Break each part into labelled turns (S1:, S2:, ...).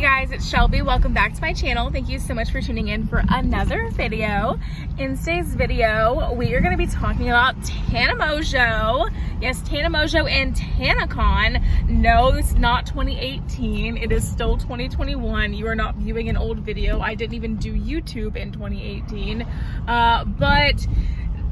S1: Hey guys, it's Shelby. Welcome back to my channel. Thank you so much for tuning in for another video. In today's video, we are going to be talking about Tanacons. Yes, Tanacons and Tanacon. No, it's not 2018. It is still 2021. You are not viewing an old video. I didn't even do YouTube in 2018. But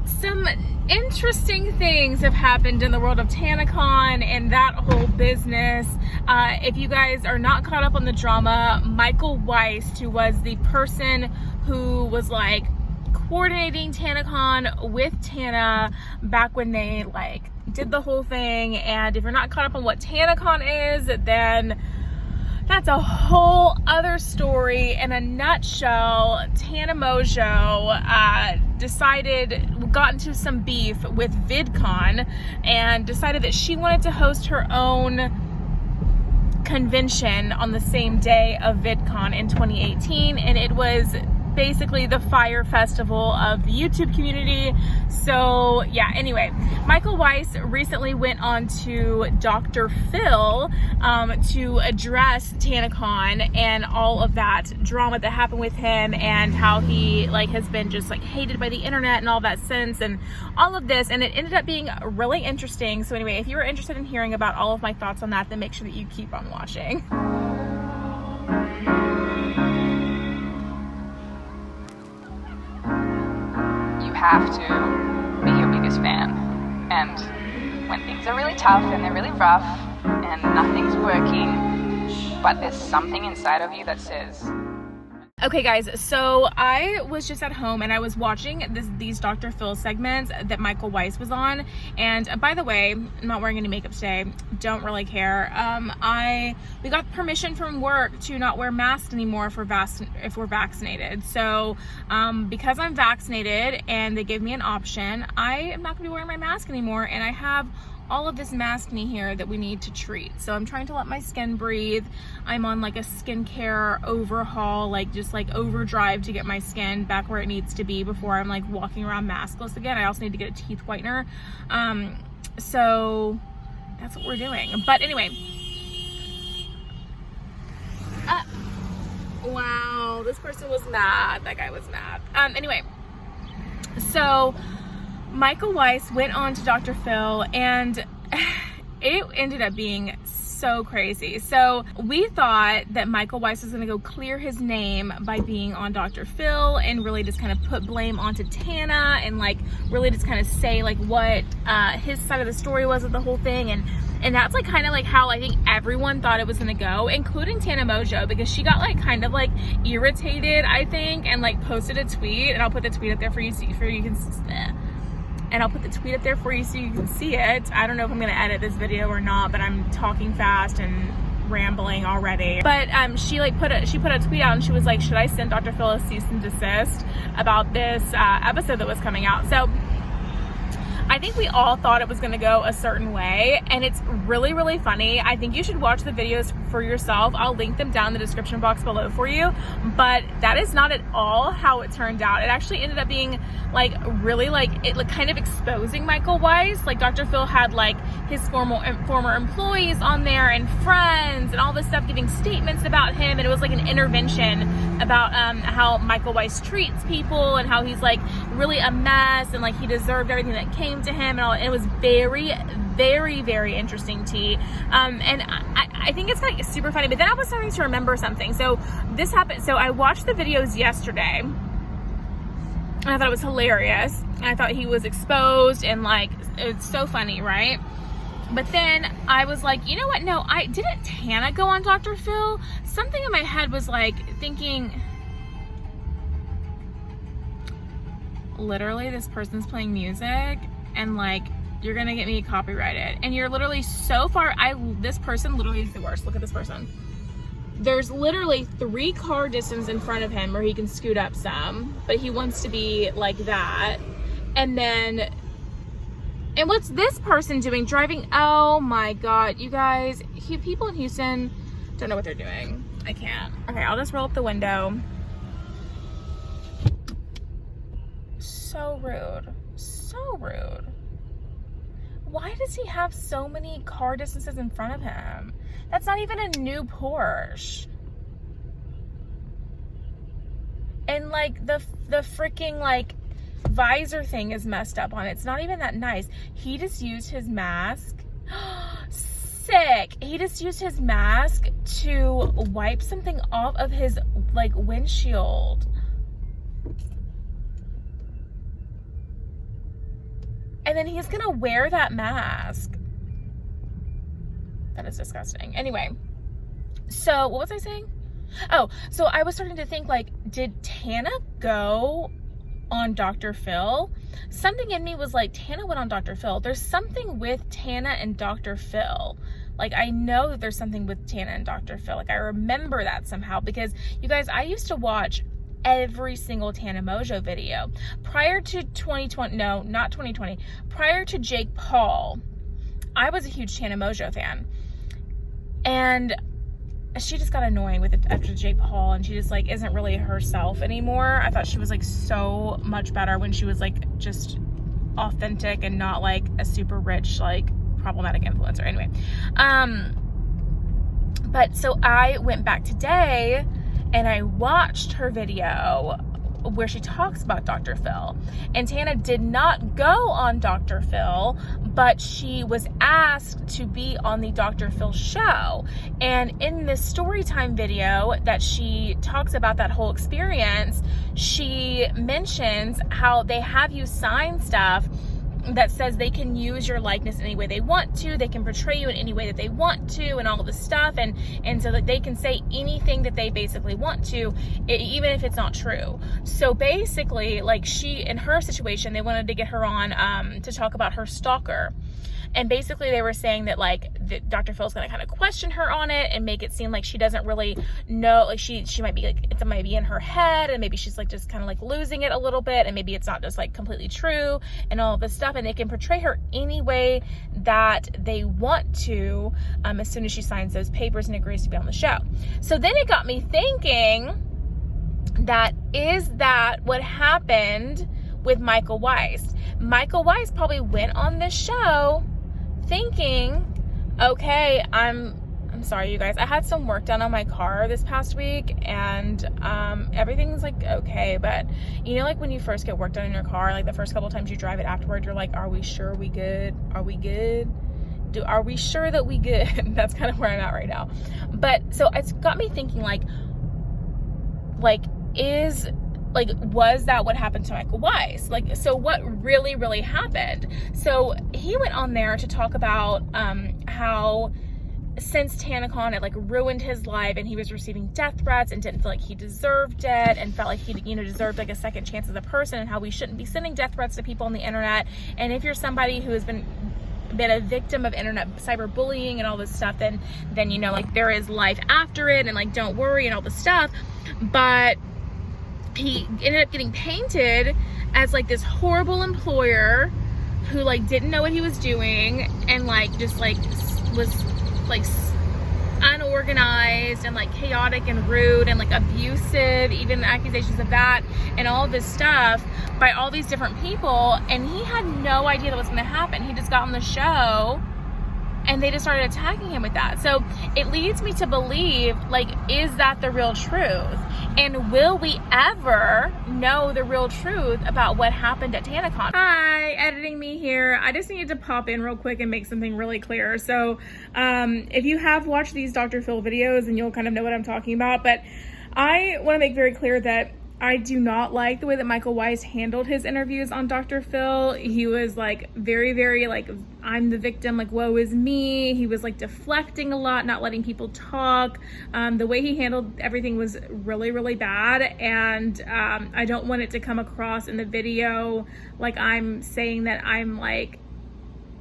S1: some interesting things have happened in the world of Tanacon and that whole business. If you guys are not caught up on the drama, Michael Weist, who was the person who was like coordinating Tanacon with Tana back when they like did the whole thing, and if you're not caught up on what Tanacon is, then that's a whole other story. In a nutshell, Tana Mongeau got into some beef with VidCon and decided that she wanted to host her own convention on the same day of VidCon in 2018, and it was basically the Fire Festival of the YouTube community. So yeah, anyway, Michael Weist recently went on to Dr. Phil to address Tanacon and all of that drama that happened with him, and how he like has been just like hated by the internet and all that since, and all of this, and it ended up being really interesting. So anyway, if you are interested in hearing about all of my thoughts on that, then make sure that you keep on watching.
S2: Have to be your biggest fan, and when things are really tough and they're really rough and nothing's working, but there's something inside of you that says,
S1: okay guys, so I was just at home and I was watching these Dr. Phil segments that Michael Weist was on, and by the way, I'm not wearing any makeup today, don't really care. We got permission from work to not wear masks anymore if we're vaccinated. So because I'm vaccinated and they gave me an option, I am not gonna be wearing my mask anymore, and I have all of this maskne here that we need to treat. So I'm trying to let my skin breathe. I'm on like a skincare overhaul, like just like overdrive to get my skin back where it needs to be before I'm like walking around maskless again. I also need to get a teeth whitener. So that's what we're doing. But anyway, wow, this person was mad. That guy was mad. Anyway, so Michael Weist went on to Dr. Phil, and it ended up being so crazy. So we thought that Michael Weist was going to go clear his name by being on Dr. Phil and really just kind of put blame onto Tana, and like really just kind of say like what his side of the story was of the whole thing, and that's like kind of like how I think everyone thought it was gonna go, including Tana Mongeau, because she got like kind of like irritated, I think, and like posted a tweet, and I'll put the tweet up there for you so you can see it. I don't know if I'm gonna edit this video or not, but I'm talking fast and rambling already. But she put a tweet out, and she was like, should I send Dr. Phil a cease and desist about this episode that was coming out? So I think we all thought it was going to go a certain way, and it's really, really funny. I think you should watch the videos for yourself. I'll link them down in the description box below for you, but that is not at all how it turned out. It actually ended up being like really like it like kind of exposing Michael Weist. Like Dr. Phil had like his former employees on there and friends and all this stuff giving statements about him, and it was like an intervention about how Michael Weist treats people and how he's like really a mess and like he deserved everything that came to him and all. It was very, very, very interesting tea, and I think it's like super funny. But then I was starting to remember something. So this happened. So I watched the videos yesterday, and I thought it was hilarious, and I thought he was exposed, and like it's so funny, right? But then I was like, you know what? No, didn't Tana go on Dr. Phil? Something in my head was like thinking, literally this person's playing music, and like you're gonna get me copyrighted, and you're literally so far. This person literally is the worst. Look at this person. There's literally 3 car distance in front of him where he can scoot up some, but he wants to be like that. And what's this person doing? Driving? Oh my God, you guys, people in Houston don't know what they're doing. I can't. Okay, I'll just roll up the window. So rude. So rude. Why does he have so many car distances in front of him? That's not even a new Porsche. And like the freaking like visor thing is messed up on it. It's not even that nice. He just used his mask. Sick. He just used his mask to wipe something off of his like windshield. And then he's gonna wear that mask. That is disgusting. Anyway, so what was I saying? Oh, so I was starting to think, like, did Tana go on Dr. Phil? Something in me was like, Tana went on Dr. Phil. There's something with Tana and Dr. Phil. Like, I know that there's something with Tana and Dr. Phil. Like, I remember that somehow because, you guys, I used to watch every single Tana Mongeau video. Prior to 2020, no, not 2020. Prior to Jake Paul, I was a huge Tana Mongeau fan. And she just got annoying with it after Jake Paul, and she just like isn't really herself anymore. I thought she was like so much better when she was like just authentic and not like a super rich like problematic influencer. Anyway, but so I went back today and I watched her video where she talks about Dr. Phil, and Tana did not go on Dr. Phil, but she was asked to be on the Dr. Phil show. And in this story time video that she talks about that whole experience, she mentions how they have you sign stuff that says they can use your likeness in any way they want to, they can portray you in any way that they want to, and all of this stuff, and so that they can say anything that they basically want to, even if it's not true. So basically, like, she, in her situation, they wanted to get her on to talk about her stalker. And basically they were saying that like Dr. Phil's gonna kind of question her on it and make it seem like she doesn't really know, like she might be like, it might be in her head, and maybe she's like just kind of like losing it a little bit, and maybe it's not just like completely true and all of this stuff, and they can portray her any way that they want to as soon as she signs those papers and agrees to be on the show. So then it got me thinking, that is that what happened with Michael Weist? Michael Weist probably went on this show thinking, okay, I'm sorry, you guys. I had some work done on my car this past week, and everything's like okay, but you know, like when you first get work done in your car, like the first couple times you drive it afterward, you're like, are we sure we good? Are we good? Are we sure that we good? That's kind of where I'm at right now. But so it's got me thinking, was that what happened to Michael Weist? Like, so what really happened? So he went on there to talk about how since Tanacon had like ruined his life, and he was receiving death threats and didn't feel like he deserved it, and felt like he, you know, deserved like a second chance as a person, and how we shouldn't be sending death threats to people on the internet. And if you're somebody who has been a victim of internet cyberbullying and all this stuff, then you know, like, there is life after it, and like, don't worry and all this stuff. But he ended up getting painted as like this horrible employer who like didn't know what he was doing, and like just like was like unorganized and like chaotic and rude and like abusive, even accusations of that and all this stuff by all these different people. And he had no idea that was going to happen. He just got on the show and they just started attacking him with that. So it leads me to believe, like, is that the real truth? And will we ever know the real truth about what happened at Tanacon? Hi, editing me here. I just needed to pop in real quick and make something really clear. So if you have watched these Dr. Phil videos, then you'll kind of know what I'm talking about. But I want to make very clear that I do not like the way that Michael Weist handled his interviews on Dr. Phil. He was like very like, I'm the victim, like, woe is me. He was like deflecting a lot, not letting people talk. The way he handled everything was really bad, and I don't want it to come across in the video like I'm saying that I'm like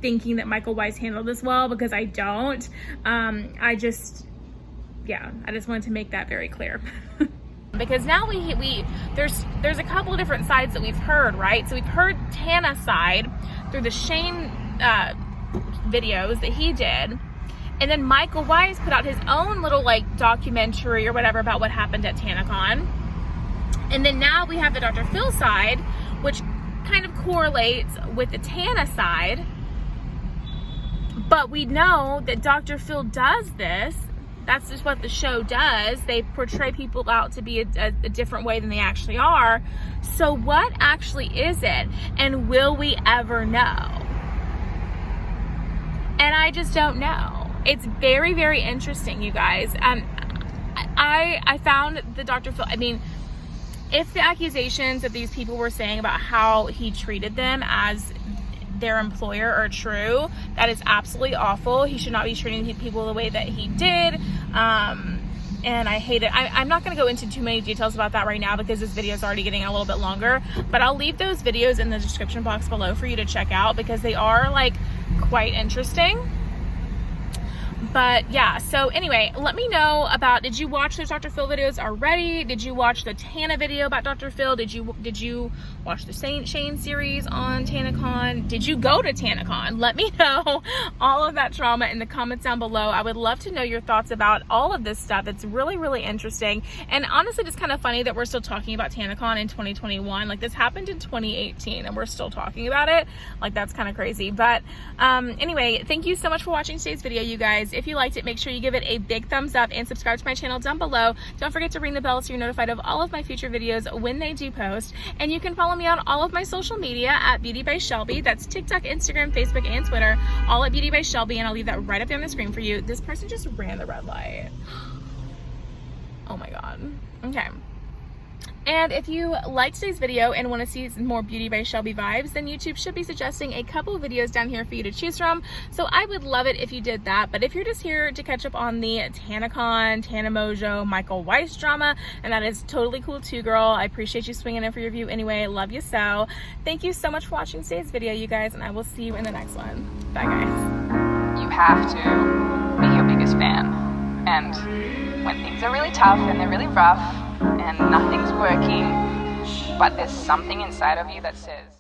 S1: thinking that Michael Weist handled this well, because I don't. I just wanted to make that very clear. Because now there's a couple of different sides that we've heard, right? So we've heard Tana's side through the Shane videos that he did, and then Michael Weist put out his own little like documentary or whatever about what happened at Tanacon. And then now we have the Dr. Phil side, which kind of correlates with the Tana side. But we know that Dr. Phil does this That's just what the show does. They portray people out to be a different way than they actually are. So what actually is it? And will we ever know? And I just don't know. It's very, very interesting, you guys. I found the Dr. Phil, I mean, if the accusations that these people were saying about how he treated them as their employer are true, that is absolutely awful. He should not be treating people the way that he did. And I hate it. I'm not going to go into too many details about that right now because this video is already getting a little bit longer, but I'll leave those videos in the description box below for you to check out because they are like quite interesting. But yeah, so anyway, let me know about, did you watch those Dr. Phil videos already? Did you watch the Tana video about Dr. Phil? Did you watch the Shane series on Tanacon? Did you go to Tanacon? Let me know all of that drama in the comments down below. I would love to know your thoughts about all of this stuff. It's really, really interesting. And honestly, just kind of funny that we're still talking about Tanacon in 2021. Like, this happened in 2018 and we're still talking about it. Like, that's kind of crazy. But anyway, thank you so much for watching today's video, you guys. If you liked it, make sure you give it a big thumbs up and subscribe to my channel down below. Don't forget to ring the bell so you're notified of all of my future videos when they do post. And you can follow me on all of my social media at Beauty by Shelby. That's TikTok, Instagram, Facebook, and Twitter, all at Beauty by Shelby, and I'll leave that right up there on the screen for you. This person just ran the red light. Oh my God. Okay. And if you liked today's video and want to see some more Beauty by Shelby vibes, then YouTube should be suggesting a couple of videos down here for you to choose from. So I would love it if you did that. But if you're just here to catch up on the Tanacon, Tana Mongeau, Michael Weist drama, and that is totally cool too, girl. I appreciate you swinging in for your view anyway. Love you so. Thank you so much for watching today's video, you guys, and I will see you in the next one. Bye, guys.
S2: You have to be your biggest fan. And when things are really tough and they're really rough and nothing's working, but there's something inside of you that says,